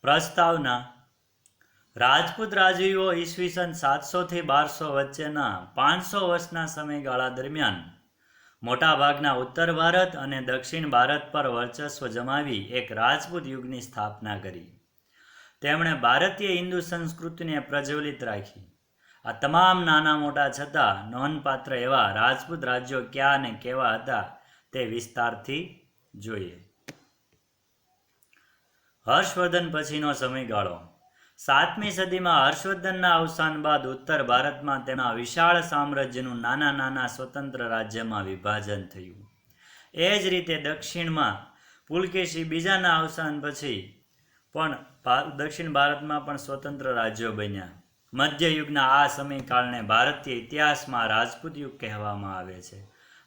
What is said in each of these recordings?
પ્રસ્તાવના: રાજપૂત રાજવીઓ ઈસવીસન 700 થી 1200 વચ્ચેના 500 વર્ષના સમયગાળા દરમિયાન મોટાભાગના ઉત્તર ભારત અને દક્ષિણ ભારત પર વર્ચસ્વ જમાવી એક રાજપૂત યુગની સ્થાપના કરી. તેમણે ભારતીય હિન્દુ સંસ્કૃતિને પ્રજ્વલિત રાખી. આ તમામ નાના મોટા છતાં નોંધપાત્ર એવા રાજપૂત રાજ્યો ક્યાં અને કેવા હતા તે વિસ્તારથી જોઈએ. હર્ષવર્ધન પછીનો સમયગાળો: 7મી સદીમાં હર્ષવર્ધનના અવસાન બાદ ઉત્તર ભારતમાં તેના વિશાળ સામ્રાજ્યનું નાના નાના સ્વતંત્ર રાજ્યમાં વિભાજન થયું. એ જ રીતે દક્ષિણમાં પુલકેશી બીજાના અવસાન પછી પણ દક્ષિણ ભારતમાં પણ સ્વતંત્ર રાજ્યો બન્યા. મધ્યયુગના આ સમયકાળને ભારતીય ઇતિહાસમાં રાજપૂત યુગ કહેવામાં આવે છે.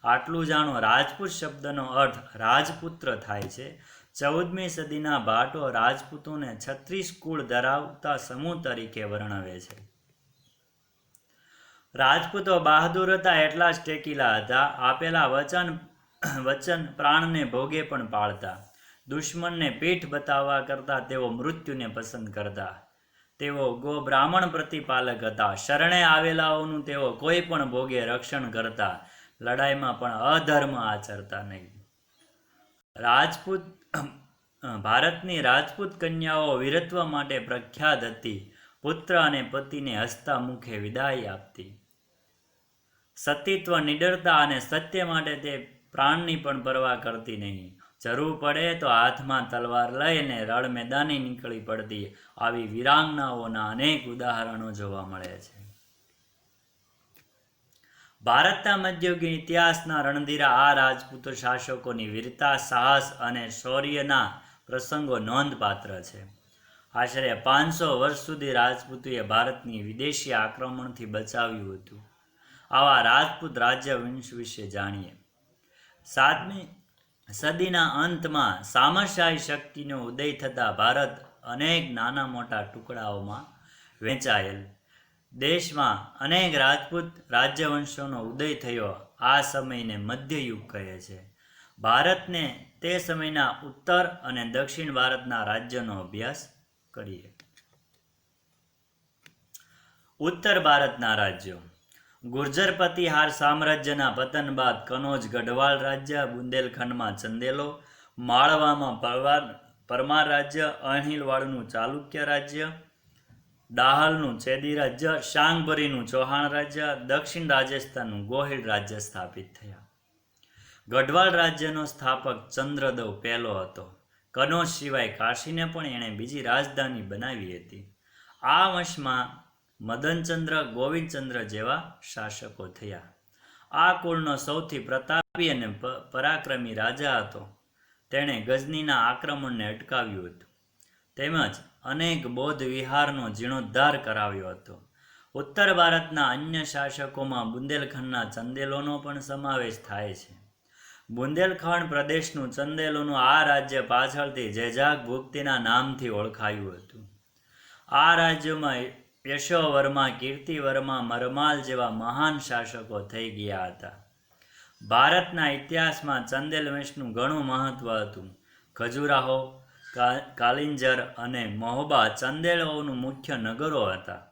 આટલું જાણો, રાજપૂત શબ્દનો અર્થ રાજપુત્ર થાય છે. 14મી સદીના ભાટો રાજપૂતોને 36 કુળ ધરાવતા સમૂહ તરીકે વર્ણવે છે. રાજપૂતો બહાદુર હતા એટલા જ ટેકીલા હતા. આપેલા વચન પ્રાણને ભોગે પણ પાળતા. દુશ્મનને પીઠ બતાવવા કરતા તેઓ મૃત્યુને પસંદ કરતા. તેઓ ગો બ્રાહ્મણ પ્રતિપાલક હતા. શરણે આવેલાઓનું તેઓ કોઈ પણ ભોગે રક્ષણ કરતા. લડાઈમાં પણ અધર્મ આચરતા નહીં. ભારતની રાજપૂત કન્યાઓ વીરત્વ માટે પ્રખ્યાત હતી. પુત્ર અને પતિને હસતા મુખે વિદાય આપતી. સતીત્વ, નિડરતા અને સત્ય માટે તે પ્રાણની પણ પરવા કરતી નહીં. જરૂર પડે તો હાથમાં તલવાર લઈને રણ મેદાને નીકળી પડતી. આવી વીરાંગનાઓના અનેક ઉદાહરણો જોવા મળે છે. ભારતના મધ્યયુગીન ઇતિહાસના રણધીરા આ રાજપૂત શાસકોની વીરતા, સાહસ અને શૌર્યના પ્રસંગો નોંધપાત્ર છે. આશરે 500 વર્ષ સુધી રાજપૂતોએ ભારતની વિદેશી આક્રમણથી બચાવ્યું હતું. આવા રાજપૂત રાજ્ય વંશ વિશે જાણીએ. 7મી સદીના અંતમાં સામરશાહી શક્તિનો ઉદય થતાં ભારત અનેક નાના મોટા ટુકડાઓમાં વહેંચાયેલ. દેશમાં અનેક રાજપૂત રાજ્યવંશોનો ઉદય થયો. આ સમયને મધ્યયુગ કહે છે. ભારતને તે સમયના ઉત્તર અને દક્ષિણ ભારતના રાજ્યોનો અભ્યાસ કરીએ. ઉત્તર ભારતના રાજ્યો: ગુર્જર પ્રતિહાર સામ્રાજ્યના પતન બાદ કનોજ ગઢવાલ રાજ્ય, બુંદેલખંડમાં ચંદેલો, માળવામાં પરમાર રાજ્ય, અણહિલવાડનું ચાલુક્ય રાજ્ય, દાહલનું ચેદી રાજ્ય, શાંગભરીનું ચૌહાણ રાજ્ય, દક્ષિણ રાજસ્થાનનું ગોહિલ રાજ્ય સ્થાપિત થયા. ગઢવાલ રાજ્યનો સ્થાપક ચંદ્રદેવ પહેલો હતો. કનોજ સિવાય કાશીને પણ એણે બીજી રાજધાની બનાવી હતી. આ વંશમાં મદનચંદ્ર, ગોવિંદચંદ્ર જેવા શાસકો થયા. આ કુળનો સૌથી પ્રતાપી અને પરાક્રમી રાજા હતો. તેણે ગઝનીના આક્રમણને અટકાવ્યું હતું. તેમજ અનેક બૌદ્ધ વિહારનો જીર્ણોદ્ધાર કરાવ્યો હતો. ઉત્તર ભારતના અન્ય શાસકોમાં બુંદેલખંડના ચંદેલોનો પણ સમાવેશ થાય છે. બુંદેલખંડ પ્રદેશનું ચંદેલોનું આ રાજ્ય પાછળથી જેજાગ ભુક્તિના નામથી ઓળખાયું હતું. આ રાજ્યોમાં યશોવર્મા, કીર્તિવર્મા, મરમાલ જેવા મહાન શાસકો થઈ ગયા હતા. ભારતના ઇતિહાસમાં ચંદેલ વંશનું ઘણું મહત્વ હતું. ખજુરાહો, કાલિંજર અને મહોબા ચંદેલોનું મુખ્ય નગરો હતા.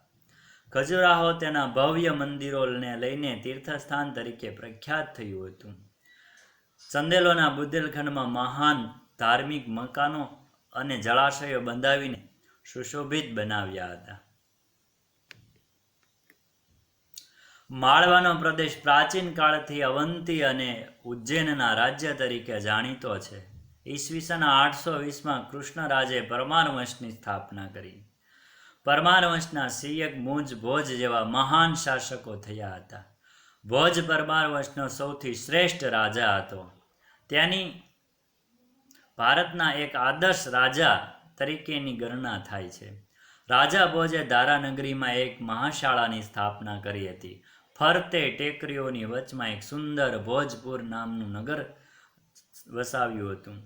ખજુરાહો તેના ભવ્ય મંદિરોને લઈને તીર્થસ્થાન તરીકે પ્રખ્યાત થયું હતું. ચંદેલોના બુંદેલખંડમાં મહાન ધાર્મિક મકાનો અને જળાશયો બંધાવીને સુશોભિત બનાવ્યા હતા. માળવાનો પ્રદેશ પ્રાચીન કાળથી અવંતી અને ઉજ્જૈનના રાજ્ય તરીકે જાણીતો છે. ઈસવીસન 820માં કૃષ્ણરાજે પરમાર વંશની સ્થાપના કરી. પરમાર વંશના સિયક, મુંજ, ભોજ જેવા મહાન શાસકો થયા હતા. ભોજ પરમાર વંશનો સૌથી શ્રેષ્ઠ રાજા હતો. ત્યાંની ભારતના એક આદર્શ રાજા તરીકેની ગણના થાય છે. રાજા ભોજે ધારાનગરીમાં એક મહાશાળાની સ્થાપના કરી હતી. ફરતે ટેકરીઓની વચમાં એક સુંદર ભોજપુર નામનું નગર વસાવ્યું હતું.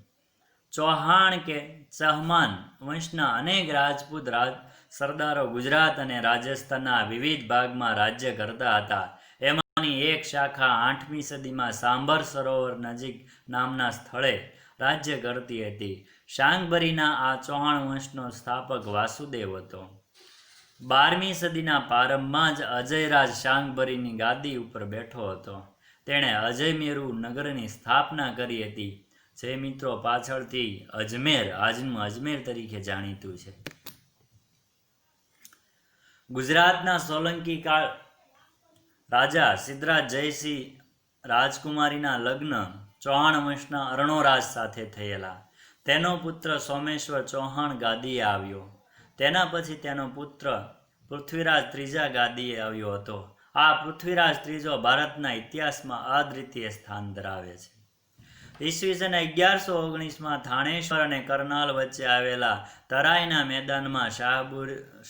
ચૌહાણ કે ચહમાન વંશના અનેક રાજપૂત સરદારો ગુજરાત અને રાજસ્થાનના વિવિધ ભાગમાં રાજ્ય કરતા હતા. એમાંની એક શાખા 8મી સદીમાં સાંભર સરોવર નજીક નામના સ્થળે રાજ્ય કરતી હતી. શાંગભરીના આ ચૌહાણ વંશનો સ્થાપક વાસુદેવ હતો. 12મી સદીના પ્રારંભમાં જ અજયરાજ શાંગભરીની ગાદી ઉપર બેઠો હતો. તેણે અજયમેરુ નગરની સ્થાપના કરી હતી, જે મિત્રો પાછળથી અજમેર, આજનું અજમેર તરીકે જાણીતું છે. ગુજરાતના સોલંકી કાળ રાજા સિદ્ધરાજ જયસિંહ રાજકુમારીના લગ્ન ચૌહાણ વંશના અરણોરાજ સાથે થયેલા. તેનો પુત્ર સોમેશ્વર ચૌહાણ ગાદીએ આવ્યો. તેના પછી તેનો પુત્ર પૃથ્વીરાજ ત્રીજા ગાદીએ આવ્યો હતો. આ પૃથ્વીરાજ ત્રીજો ભારતના ઇતિહાસમાં અદ્વિતીય સ્થાન ધરાવે છે. ઈસવીસન 1119માં થાણેશ્વર અને કરનાલ વચ્ચે આવેલા તરાઈના મેદાનમાં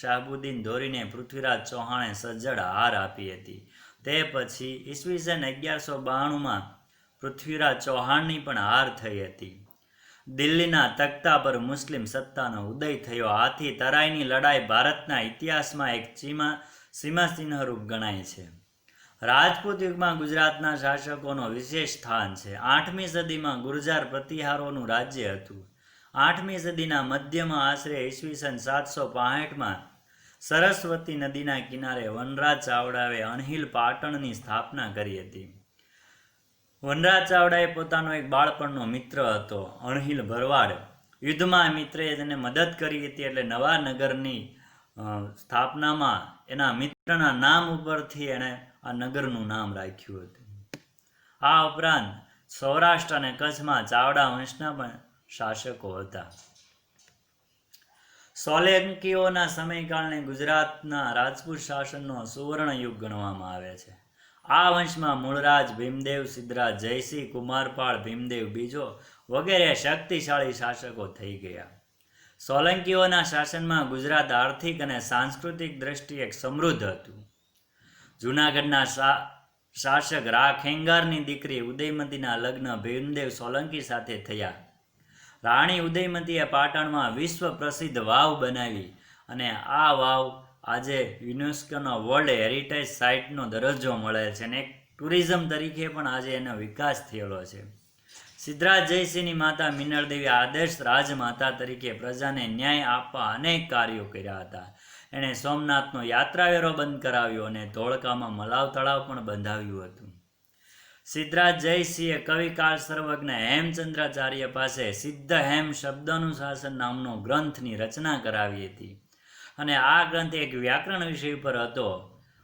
શાહબુદ્દીન ધોરીને પૃથ્વીરાજ ચૌહાણે સજ્જડ હાર આપી હતી. તે પછી ઈસવીસન 1192માં પૃથ્વીરાજ ચૌહાણની પણ હાર થઈ હતી. દિલ્હીના તખ્તા પર મુસ્લિમ સત્તાનો ઉદય થયો. આથી તરાઈની લડાઈ ભારતના ઇતિહાસમાં એક સીમાચિહ્નરૂપ ગણાય છે. રાજપૂત યુગમાં ગુજરાતના શાસકોનો વિશેષ સ્થાન છે. 8મી સદીમાં ગુર્જર પ્રતિહારોનું રાજ્ય હતું. 8મી સદીના મધ્યમાં આશરે ઈસવીસન 765માં સરસ્વતી નદીના કિનારે વનરાજ ચાવડાએ અણહિલ પાટણની સ્થાપના કરી હતી. વનરાજ ચાવડાએ પોતાનો એક બાળપણનો મિત્ર હતો, અણહિલ ભરવાડ. યુદ્ધમાં મિત્રએ તેને મદદ કરી હતી, એટલે નવા નગરની સ્થાપનામાં એના મિત્રના નામ ઉપરથી એણે આ નગરનું નામ રાખ્યું હતું. આ ઉપરાંત સૌરાષ્ટ્ર અને કચ્છમાં ચાવડા વંશના પણ શાસકો હતા. સોલંકીઓના સમયકાળને ગુજરાતના રાજપૂત શાસનનો સુવર્ણ યુગ ગણવામાં આવે છે. આ વંશમાં મૂળરાજ ભીમદેવ, સિદ્ધરાજ જયસિંહ, કુમારપાળ, ભીમદેવ બીજો વગેરે શક્તિશાળી શાસકો થઈ ગયા. સોલંકીઓના શાસનમાં ગુજરાત આર્થિક અને સાંસ્કૃતિક દ્રષ્ટિએ સમૃદ્ધ હતું. જૂનાગઢના શાસક રા ખેંગારની દીકરી ઉદયમતીના લગ્ન ભીમદેવ સોલંકી સાથે થયા. રાણી ઉદયમતીએ પાટણમાં વિશ્વ પ્રસિદ્ધ વાવ બનાવી અને આ વાવ આજે યુનેસ્કોનો વર્લ્ડ હેરિટેજ સાઇટનો દરજ્જો મળે છે અને એક ટુરિઝમ તરીકે પણ આજે એનો વિકાસ થયેલો છે. સિદ્ધરાજ જયસિંહની માતા મિનળદેવી આદર્શ રાજમાતા તરીકે પ્રજાને ન્યાય આપવા અનેક કાર્યો કર્યા હતા. એણે સોમનાથનો યાત્રાવેરો બંધ કરાવ્યો અને ધોળકામાં મલાવ તળાવ પણ બંધાવ્યું હતું. સિદ્ધરાજ જયસિંહે કવિકાળ સર્વજ્ઞ હેમચંદ્રાચાર્ય પાસે સિદ્ધ હેમ શબ્દાનુશાસન નામનો ગ્રંથની રચના કરાવી હતી અને આ ગ્રંથ એક વ્યાકરણ વિષય પર હતો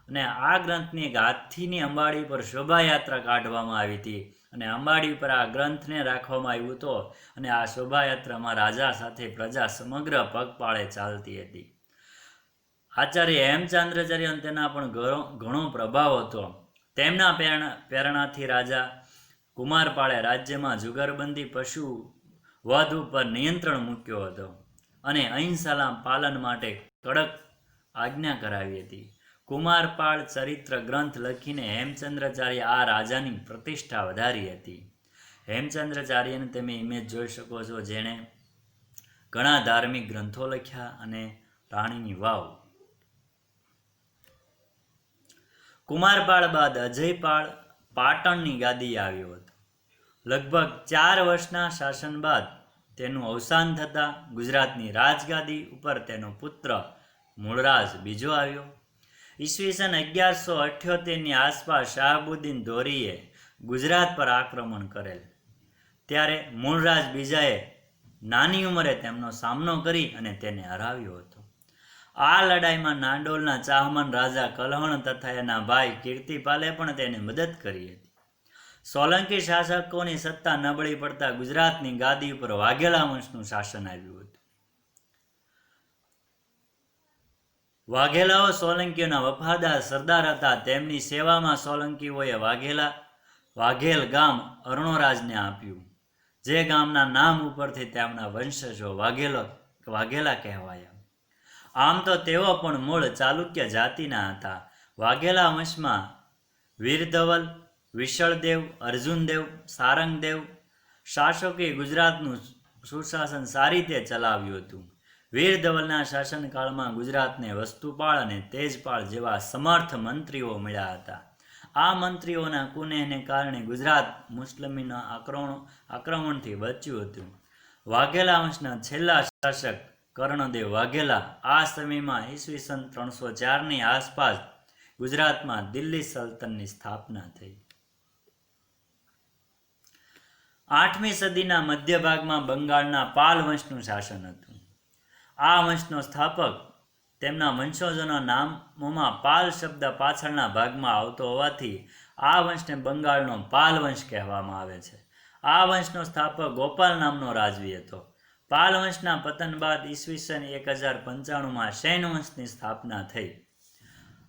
અને આ ગ્રંથની એક હાથીની અંબાડી પર શોભાયાત્રા કાઢવામાં આવી હતી અને અંબાડી પર આ ગ્રંથને રાખવામાં આવ્યું હતો અને આ શોભાયાત્રામાં રાજા સાથે પ્રજા સમગ્ર પગપાળે ચાલતી હતી. આચાર્ય હેમચંદ્રાચાર્ય તેના પણ ઘણો પ્રભાવ હતો. તેમના પ્રેરણાથી રાજા કુમારપાળે રાજ્યમાં જુગારબંધી, પશુ વધ ઉપર નિયંત્રણ મૂક્યો હતો અને અહિંસાના પાલન માટે કડક આજ્ઞા કરાવી હતી. કુમારપાળ ચરિત્ર ગ્રંથ લખીને હેમચંદ્રાચાર્ય આ રાજાની પ્રતિષ્ઠા વધારી હતી. હેમચંદ્રાચાર્યને તમે ઇમેજ જોઈ શકો છો, જેણે ઘણા ધાર્મિક ગ્રંથો લખ્યા અને રાણીની વાવ. કુમારપાળ બાદ અજયપાળ પાટણની ગાદીએ આવ્યો હતો. લગભગ 4 વર્ષના શાસન બાદ તેનું અવસાન થતાં ગુજરાતની રાજગાદી ઉપર તેનો પુત્ર મૂળરાજ બીજો આવ્યો. ઈસવીસન 1178ની આસપાસ શાહબુદ્દીન ધોરીએ ગુજરાત પર આક્રમણ કરેલ. ત્યારે મૂળરાજ બીજાએ નાની ઉંમરે તેમનો સામનો કરી અને તેને હરાવ્યો હતો. આ લડાઈમાં નાંદોલના ચાહમાન રાજા કલહણ તથા એના ભાઈ કીર્તિપાલે પણ તેને મદદ કરી હતી. સોલંકી શાસકોની સત્તા નબળી પડતા ગુજરાતની ગાદી ઉપર વાઘેલા વંશનું શાસન આવ્યું હતું. વાઘેલાઓ સોલંકીઓના વફાદાર સરદાર હતા. તેમની સેવામાં સોલંકીઓએ વાઘેલ ગામ અરણોરાજને આપ્યું, જે ગામના નામ ઉપરથી તેમના વંશજો વાઘેલા કહેવાયા. આમ તો તેઓ પણ મૂળ ચાલુક્ય જાતિના હતા. વાઘેલા વંશમાં વીરધવલ, વિશળદેવ, અર્જુનદેવ, સારંગદેવ શાસકોએ ગુજરાતનું સુશાસન સારી રીતે ચલાવ્યું હતું. વીરધવલના શાસનકાળમાં ગુજરાતને વસ્તુપાળ અને તેજપાળ જેવા સમર્થ મંત્રીઓ મળ્યા હતા. આ મંત્રીઓના કુનેહને કારણે ગુજરાત મુસ્લિમોના આક્રમણથી બચ્યું હતું. વાઘેલા વંશના છેલ્લા શાસક કર્ણદેવ વાઘેલા આ સમયમાં ઈસવીસન 304ની આસપાસ ગુજરાતમાં દિલ્હી સલ્તનની સ્થાપના થઈ. 8મી સદીના મધ્ય ભાગમાં બંગાળના પાલ વંશનું શાસન હતું. આ વંશનો સ્થાપક તેમના વંશજોના નામોમાં પાલ શબ્દ પાછળના ભાગમાં આવતો હોવાથી આ વંશને બંગાળનો પાલ વંશ કહેવામાં આવે છે. આ વંશનો સ્થાપક ગોપાલ નામનો રાજવી હતો. પાલ વંશના પતન બાદ ઈસવીસન 1095માં સેન વંશની સ્થાપના થઈ.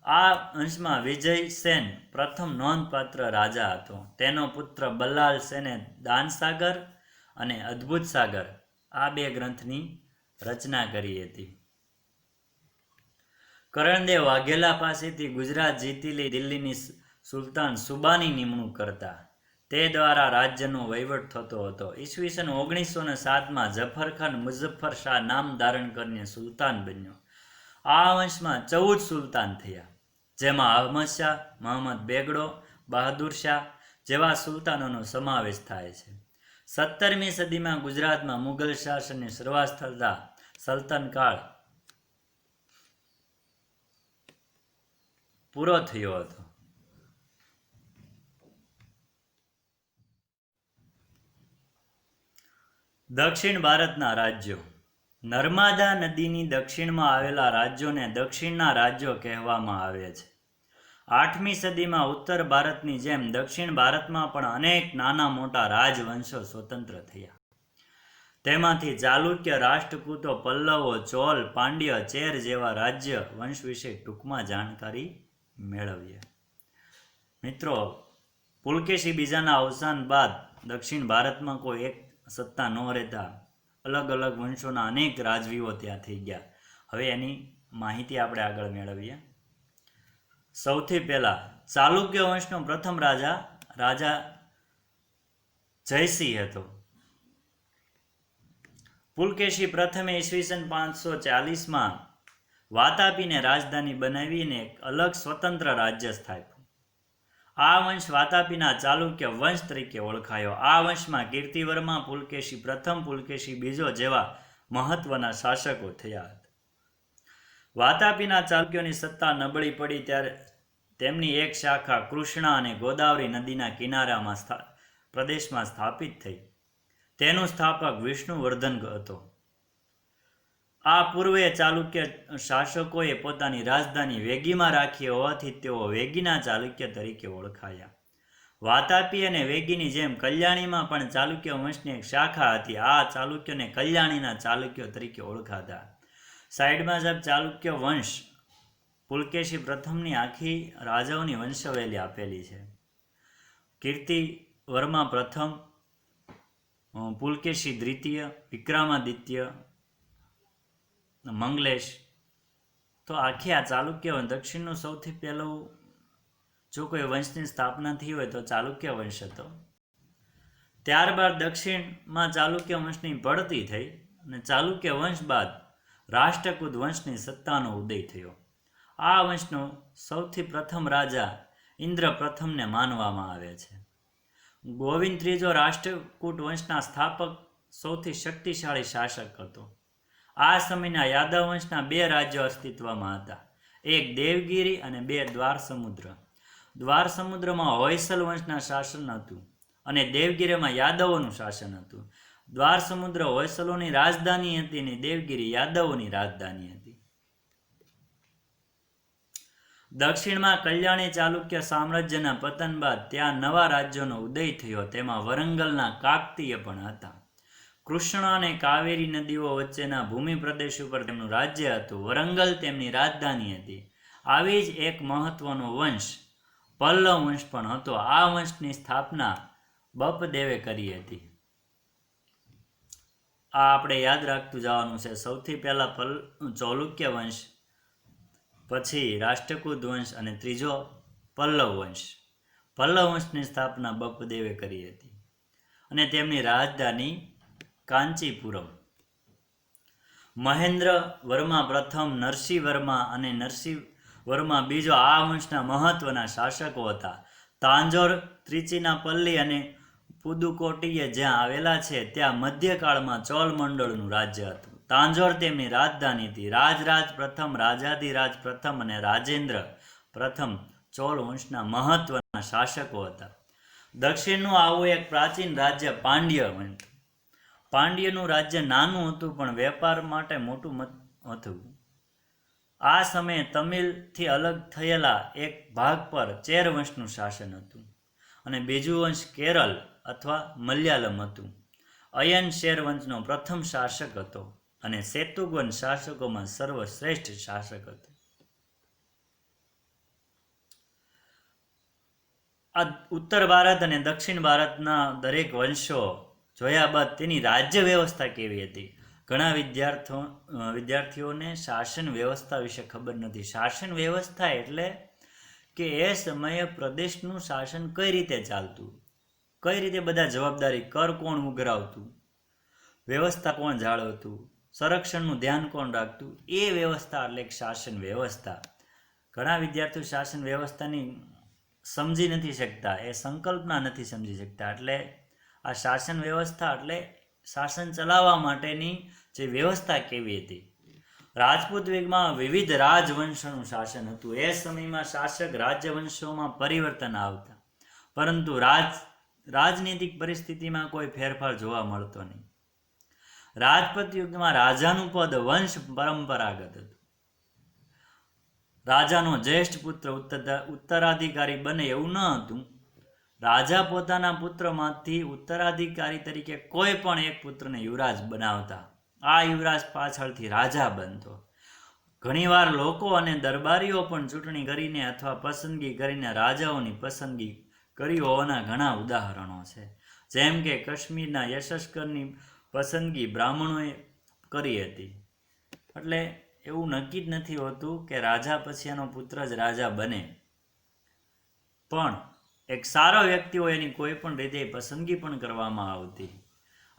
આ વંશમાં વિજયસેન પ્રથમ નોંધપાત્ર રાજા હતો. તેનો પુત્ર બલ્લાલ સેને દાનસાગર અને અદ્ભુત સાગર આ 2 ગ્રંથની રચના કરી હતી. કર્ણદેવ વાઘેલા પાસેથી ગુજરાત જીતીલી દિલ્હીની સુલતાન સુબાની નિમણૂક કરતા. તે દ્વારા રાજ્યનો વહીવટ થતો હતો. ઈસવીસન 1907માં જફરખાન મુઝફ્ફર શાહ નામ ધારણ કરીને સુલતાન બન્યો. આ વંશમાં 14 સુલતાન થયા, જેમાં અહમદ શાહ, મહંમદ બેગડો, બહાદુર શાહ જેવા સુલતાનોનો સમાવેશ થાય છે. 17મી સદીમાં ગુજરાતમાં મુઘલ શાસનની શરૂઆત થતા સલ્તન કાળ પૂરો થયો હતો. દક્ષિણ ભારતના રાજ્યો. નર્મદા નદીની દક્ષિણમાં આવેલા રાજ્યોને દક્ષિણના રાજ્યો કહેવામાં આવે છે. 8મી સદીમાં ઉત્તર ભારતની જેમ દક્ષિણ ભારતમાં પણ અનેક નાના મોટા રાજવંશો સ્વતંત્ર થયા. તેમાંથી ચાલુક્ય, રાષ્ટ્રકૂતો, પલ્લવો, ચોલ, પાંડ્ય, ચેર જેવા રાજ્ય વંશ વિશે ટૂંકમાં જાણકારી મેળવીએ. મિત્રો, પુલકેશી બીજાના અવસાન બાદ દક્ષિણ ભારતમાં કોઈ એક સત્તા ન રહેતા અલગ અલગ વંશોના અનેક રાજવીઓ ત્યાં થઈ ગયા. હવે એની માહિતી આપણે આગળ મેળવીએ. સૌથી પહેલા ચાલુક્ય વંશનો પ્રથમ રાજા જયસિંહ હતો. પુલકેશી પ્રથમે ઈસવીસન 540માં વાતાપીને રાજધાની બનાવીને એક અલગ સ્વતંત્ર રાજ્ય સ્થાપ્યું. આ વંશ વાતાપીના ચાલુક્ય વંશ તરીકે ઓળખાયો. આ વંશમાં કીર્તિવર્મા, પુલકેશી પ્રથમ, પુલકેશી બીજો જેવા મહત્વના શાસકો થયા હતા. વાતાપીના ચાલુક્યોની સત્તા નબળી પડી ત્યારે તેમની એક શાખા કૃષ્ણા અને ગોદાવરી નદીના કિનારામાં પ્રદેશમાં સ્થાપિત થઈ. તેનું સ્થાપક વિષ્ણુવર્ધન હતો. આ પૂર્વે ચાલુક્ય શાસકોએ પોતાની રાજધાની વેગીમાં રાખી હોવાથી તેઓ વેગીના ચાલુક્ય તરીકે ઓળખાયા. વાતાપી અને વેગીની જેમ કલ્યાણીમાં પણ ચાલુક્ય વંશની એક શાખા હતી. આ ચાલુક્યોને કલ્યાણીના ચાલુક્યો તરીકે ઓળખાતા. સાઈડમાં જબ ચાલુક્ય વંશ પુલકેશી પ્રથમની આખી રાજાઓની વંશાવલી આપેલી છે. કીર્તિવર્મા પ્રથમ, પુલકેશી દ્વિતીય, વિક્રમાદિત્ય, મંગલેશ. તો આખી આ ચાલુક્ય દક્ષિણનું સૌથી પહેલું જો કોઈ વંશની સ્થાપના થઈ હોય તો ચાલુક્ય વંશ હતો. ત્યારબાદ દક્ષિણમાં ચાલુક્ય વંશની પડતી થઈ અને ચાલુક્ય વંશ બાદ રાષ્ટ્રકૂટ વંશની સત્તાનો ઉદય થયો. આ વંશનો સૌથી પ્રથમ રાજા ઇન્દ્ર પ્રથમને માનવામાં આવે છે. ગોવિંદ ત્રીજો રાષ્ટ્રકૂટ વંશના સ્થાપક સૌથી શક્તિશાળી શાસક હતો. આ સમયના યાદવ વંશના 2 રાજ્યો અસ્તિત્વમાં હતા, એક દેવગીરી અને 2 દ્વારસમુદ્ર. દ્વારસમુદ્રમાં હોયસલ વંશના શાસન હતું અને દેવગીરીમાં યાદવોનું શાસન હતું. દ્વારસમુદ્ર હોયસલોની રાજધાની હતી અને દેવગીરી યાદવોની રાજધાની હતી. દક્ષિણમાં કલ્યાણી ચાલુક્ય સામ્રાજ્યના પતન બાદ ત્યાં નવા રાજ્યોનો ઉદય થયો. તેમાં વરંગલના કાકતીય પણ હતા. કૃષ્ણ અને કાવેરી નદીઓ વચ્ચેના ભૂમિ પ્રદેશ ઉપર તેમનું રાજ્ય હતું. વરંગલ તેમની રાજધાની હતી. આવી જ એક મહત્વનો વંશ પલ્લવ વંશ પણ હતો. આ વંશની સ્થાપના બપદેવે કરી હતી. આ આપણે યાદ રાખતું જવાનું છે. સૌથી પહેલા ચાલુક્ય વંશ, પછી રાષ્ટ્રકૂટ વંશ અને ત્રીજો પલ્લવ વંશ. પલ્લવ વંશની સ્થાપના બપદેવે કરી હતી અને તેમની રાજધાની કાંચીપુરમ. મહેન્દ્ર વર્મા પ્રથમ, નરસિંહ વર્મા અને નરસિંહ વર્મા બીજો આ વંશના મહત્વના શાસકો હતા. તાંજોર, ત્રિચિનાપલ્લી અને પુદુકોટીએ જ્યાં આવેલા છે ત્યાં મધ્યકાળમાં ચોલ મંડળનું રાજ્ય હતું. તાંજોર તેમની રાજધાની હતી. રાજરાજ પ્રથમ, રાજાધિરાજ પ્રથમ અને રાજેન્દ્ર પ્રથમ ચોલ વંશના મહત્વના શાસકો હતા. દક્ષિણનું આવું એક પ્રાચીન રાજ્ય પાંડ્ય હતું. પાંડ્યનું રાજ્ય નાનું હતું પણ વેપાર માટે મોટું હતું. આ સમયે તમિલથી અલગ થયેલા એક ભાગ પર ચેર વંશનું શાસન હતું અને બીજું વંશ કેરળ અથવા મલયાલમ હતું. અયન શેર વંશનો પ્રથમ શાસક હતો અને સેતુગન શાસકોમાં સર્વશ્રેષ્ઠ શાસક હતો. આ ઉત્તર ભારત અને દક્ષિણ ભારતના દરેક વંશો જોયા બાદ તેની રાજ્ય વ્યવસ્થા કેવી હતી. ઘણા વિદ્યાર્થીઓને શાસન વ્યવસ્થા વિશે ખબર નથી. શાસન વ્યવસ્થા એટલે કે એ સમયે પ્રદેશનું શાસન કઈ રીતે ચાલતું, કઈ રીતે બધા જવાબદારી, કર કોણ ઉઘરાવતું, વ્યવસ્થા કોણ જાળવતું, સંરક્ષણનું ધ્યાન કોણ રાખતું, એ વ્યવસ્થા એટલે શાસન વ્યવસ્થા. ઘણા વિદ્યાર્થીઓ શાસન વ્યવસ્થાની સમજી નથી શકતા, એ સંકલ્પના નથી સમજી શકતા. એટલે આ શાસન વ્યવસ્થા એટલે શાસન ચલાવવા માટેની જે વ્યવસ્થા કેવી હતી. રાજપૂત યુગમાં વિવિધ રાજવંશોનું શાસન હતું. એ સમયમાં શાસક રાજ્યવંશોમાં પરિવર્તન આવતા, પરંતુ રાજનીતિક પરિસ્થિતિમાં કોઈ ફેરફાર જોવા મળતો નહીં. રાજપૂત યુગમાં રાજાનું પદ વંશ પરંપરાગત હતું. રાજાનો જ્યેષ્ઠ પુત્ર ઉત્તરાધિકારી બને એવું ન હતું. રાજા પોતાના પુત્રમાંથી ઉત્તરાધિકારી તરીકે કોઈ પણ એક પુત્રને યુવરાજ બનાવતા. આ યુવરાજ પાછળથી રાજા બનતો. ઘણીવાર લોકો અને દરબારીઓ પણ ચૂંટણી કરીને અથવા પસંદગી કરીને રાજાઓની પસંદગી કરી હોવાના ઘણા ઉદાહરણો છે. જેમ કે કાશ્મીરના યશસ્કરની પસંદગી બ્રાહ્મણોએ કરી હતી. એટલે એવું નક્કી જ નથી હોતું કે રાજા પછી એનો પુત્ર જ રાજા બને, પણ એક સારો વ્યક્તિ હોય એની કોઈ પણ રીતે પસંદગી પણ કરવામાં આવતી.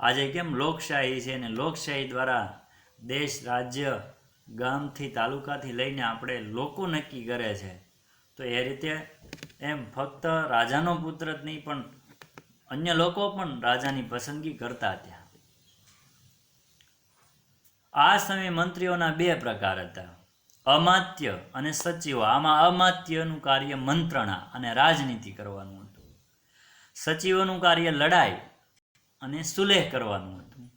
આજે કેમ લોકશાહી છે ને લોકશાહી દ્વારા દેશ, રાજ્ય, ગામથી તાલુકાથી લઈને આપણે લોકો નક્કી કરે છે. તો એ રીતે એમ ફક્ત રાજાનો પુત્ર જ નહીં પણ અન્ય લોકો પણ રાજાની પસંદગી કરતા ત્યાં. આ સમયે મંત્રીઓના બે પ્રકાર હતા, અમાત્ય અને સચિવો. આમાં અમાત્યનું કાર્ય મંત્રણા અને રાજનીતિ કરવાનું હતું. સચિવોનું કાર્ય લડાઈ અને સુલેહ કરવાનું હતું.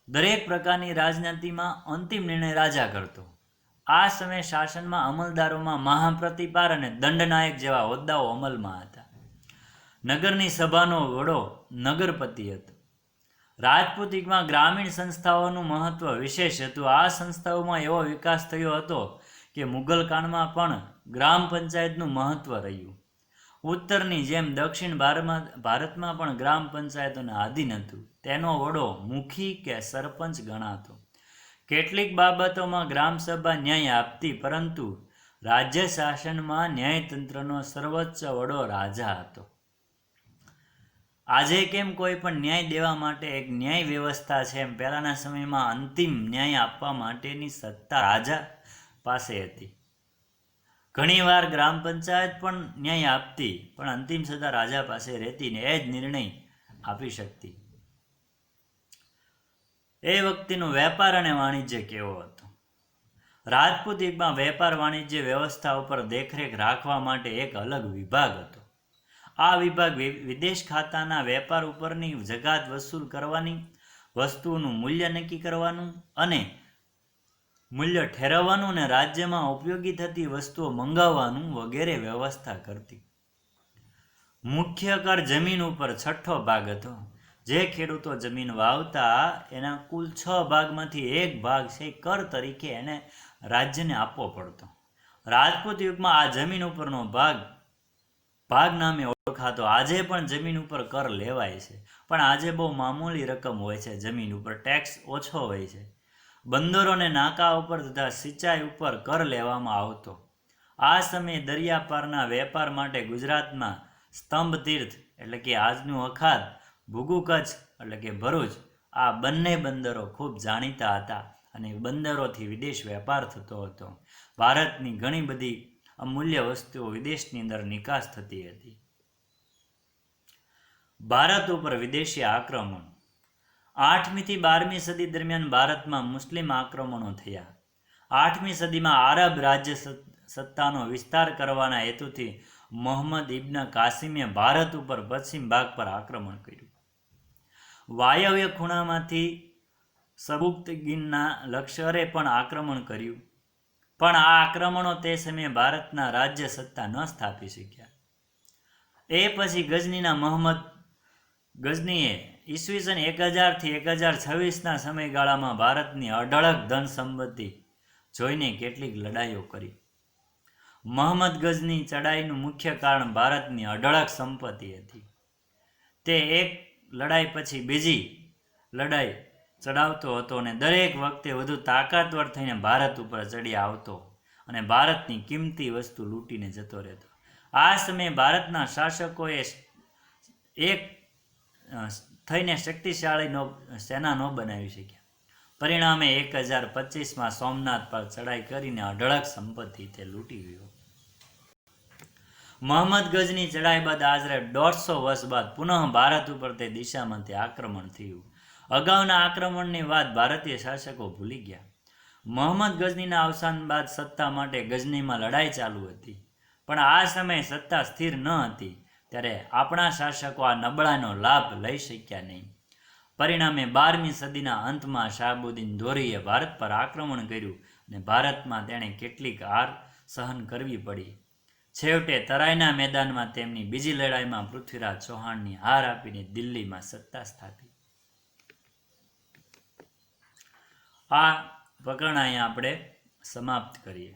દરેક પ્રકારની રાજનીતિમાં અંતિમ નિર્ણય રાજા કરતો. આ સમયે શાસનમાં અમલદારોમાં મહાપ્રતિપાર અને દંડનાયક જેવા હોદ્દાઓ અમલમાં હતા. નગરની સભાનો વડો નગરપતિ હતો. રાજપૂત યુગમાં ગ્રામીણ સંસ્થાઓનું મહત્વ વિશેષ હતું. આ સંસ્થાઓમાં એવો વિકાસ થયો હતો કે મુઘલ કાળમાં પણ ગ્રામ પંચાયતનું મહત્વ રહ્યું. ઉત્તરની જેમ દક્ષિણ ભારતમાં પણ ગ્રામ પંચાયતોને આધીન હતું. તેનો વડો મુખી કે સરપંચ ગણાતો. કેટલીક બાબતોમાં ગ્રામસભા ન્યાય આપતી, પરંતુ રાજ્ય શાસનમાં ન્યાયતંત્રનો સર્વોચ્ચ વડો રાજા હતો. આજે કેમ કોઈ પણ ન્યાય દેવા માટે એક ન્યાય વ્યવસ્થા છે, એમ પહેલાના સમયમાં અંતિમ ન્યાય આપવા માટેની સત્તા રાજા પાસે હતી. ઘણીવાર ગ્રામ પંચાયત પણ ન્યાય આપતી, પણ અંતિમ સત્તા રાજા પાસે રહેતી ને એ જ નિર્ણય આપી શકતી. એ વખતેનો વેપાર અને વાણિજ્ય કેવો હતો? રાજપૂત યુગમાં વેપાર વાણિજ્ય વ્યવસ્થા ઉપર દેખરેખ રાખવા માટે એક અલગ વિભાગ હતો. આ વિભાગ વિદેશ ખાતાના વેપાર ઉપરની જકાત વસૂલ કરવાની, વસ્તુઓનું મૂલ્ય નક્કી કરવાનું અને મૂલ્ય ઠેરવવાનું અને રાજ્યમાં ઉપયોગી થતી વસ્તુઓ મંગાવવાનું વગેરે વ્યવસ્થા કરતી. મુખ્ય કર જમીન ઉપર 6ઠ્ઠો ભાગ હતો. જે ખેડૂતો જમીન વાવતા એના કુલ 6 ભાગમાંથી એક ભાગ છે કર તરીકે એને રાજ્યને આપવો પડતો. રાજપૂત યુગમાં આ જમીન ઉપરનો ભાગ નામે ઓળખાતો. આજે પણ જમીન ઉપર કર લેવાય છે, પણ આજે બહુ મામૂલી રકમ હોય છે. જમીન ઉપર ટેક્સ ઓછો હોય છે. બંદરો અને નાકા ઉપર તથા સિંચાઈ ઉપર કર લેવામાં આવતો. આ સમયે દરિયાપારના વેપાર માટે ગુજરાતમાં સ્તંભ તીર્થ એટલે કે આજનું અખાત, ભૂગુ કચ્છ એટલે કે ભરૂચ, આ બંને બંદરો ખૂબ જાણીતા હતા અને બંદરોથી વિદેશ વેપાર થતો હતો. ભારતની ઘણી બધી અમૂલ્ય વસ્તુઓ વિદેશની અંદર નિકાસ થતી હતી. ભારત ઉપર વિદેશી આક્રમણ. 8મી થી 12મી સદી દરમિયાન ભારતમાં મુસ્લિમ આક્રમણો થયા. 8મી સદીમાં આરબ રાજ્ય સત્તાનો વિસ્તાર કરવાના હેતુથી મોહમ્મદ ઇબ્ન કાસિમે ભારત ઉપર પશ્ચિમ ભાગ પર આક્રમણ કર્યું. વાયવ્ય ખૂણામાંથી સબુક્તગીનના લશ્કરે પણ આક્રમણ કર્યું, પણ આ આક્રમણો તે સમયે ભારતના રાજ્ય સત્તા ન સ્થાપી શક્યા. એ પછી ગઝનીના મોહમ્મદ ગઝનીએ ઈસવીસન 1000 થી 1026ના સમયગાળામાં ભારતની અઢળક ધન સંપત્તિ જોઈને કેટલીક લડાઈઓ કરી. મોહમ્મદ ગઝની ચડાઈનું મુખ્ય કારણ ભારતની અઢળક સંપત્તિ હતી. તે એક લડાઈ પછી બીજી લડાઈ ચડાવતો હતો અને દરેક વખતે વધુ તાકાતવર થઈને ભારત ઉપર ચડી આવતો અને ભારતની કિંમતી વસ્તુ લૂંટીને જતો રહેતો. આ સમયે ભારતના શાસકોએ એક થઈને શક્તિશાળી સેના ન બનાવી શક્યા. પરિણામે 1025માં સોમનાથ પર ચડાઈ કરીને અઢળક સંપત્તિ તે લૂંટી ગયો. મોહમ્મદ ગઝની ચડાઈ બાદ આશરે 150 વર્ષ બાદ પુનઃ ભારત ઉપર તે દિશામાંથી આક્રમણ થયું. અગાઉના આક્રમણની વાત ભારતીય શાસકો ભૂલી ગયા. મોહમ્મદ ગઝનીના અવસાન બાદ સત્તા માટે ગઝનીમાં લડાઈ ચાલુ હતી, પણ આ સમયે સત્તા સ્થિર ન હતી. ત્યારે આપણા શાસકો આ નબળાઈનો લાભ લઈ શક્યા નહીં. પરિણામે 12મી સદીના અંતમાં શાહબુદ્દીન ધોરીએ ભારત પર આક્રમણ કર્યું અને ભારતમાં તેણે કેટલીક હાર સહન કરવી પડી. છેવટે તરાઈના મેદાનમાં તેમની બીજી લડાઈમાં પૃથ્વીરાજ ચૌહાણની હાર આપીને દિલ્હીમાં સત્તા સ્થાપી. આ પ્રકરણ અહીંયા આપણે સમાપ્ત કરીએ.